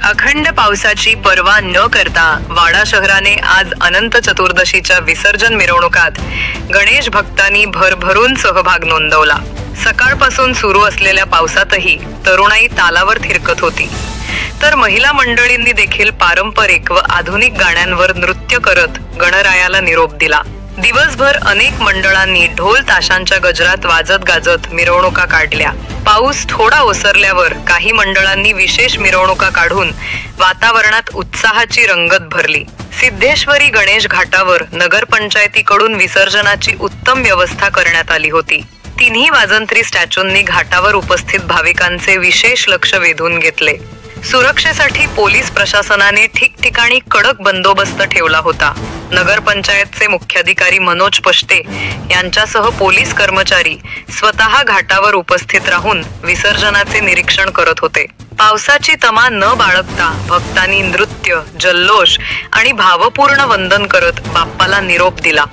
अखंड पावसाची पर्वा न करता वाडा शहराने आज अनंत चतुर्दशीच्या विसर्जन मिरवणुकात गणेश भक्तांनी भरभरून सहभाग नोंदवला। सकाळपासून सुरू असलेल्या पावसातही तरुणाई तालावर थिरकत होती, तर महिला मंडळींनी देखील पारंपरिक व आधुनिक गाण्यांवर नृत्य करत गणरायाला निरोप दिला। दिवसभर अनेक मंडळांनी ढोल ताशांच्या गजरात वाजत गाजत मिरवणुका काढल्या। पाऊस थोडा ओसरल्यावर काही मंडळांनी विशेष मिरवणुका काढून वातावरणात उत्साहाची रंगत भरली। सिद्धेश्वरी गणेश घाटावर नगरपंचायतीकडून विसर्जनाची उत्तम व्यवस्था करण्यात आली होती। तिन्ही वाजंत्री स्टॅच्यूंनी घाटावर उपस्थित भाविकांचे विशेष लक्ष वेधून घेतले। सुरक्षेसाठी पोलीस प्रशासनाने ठिकठिकाणी कडक बंदोबस्त ठेवला होता। नगरपंचायतचे मुख्याधिकारी मनोज पष्टे यांच्यासह पोलीस कर्मचारी स्वतः घाटावर उपस्थित राहून विसर्जनाचे निरीक्षण करत होते। पावसाची तमा न बाळगता भक्तांनी नृत्य, जल्लोष आणि भावपूर्ण वंदन करत बाप्पाला निरोप दिला।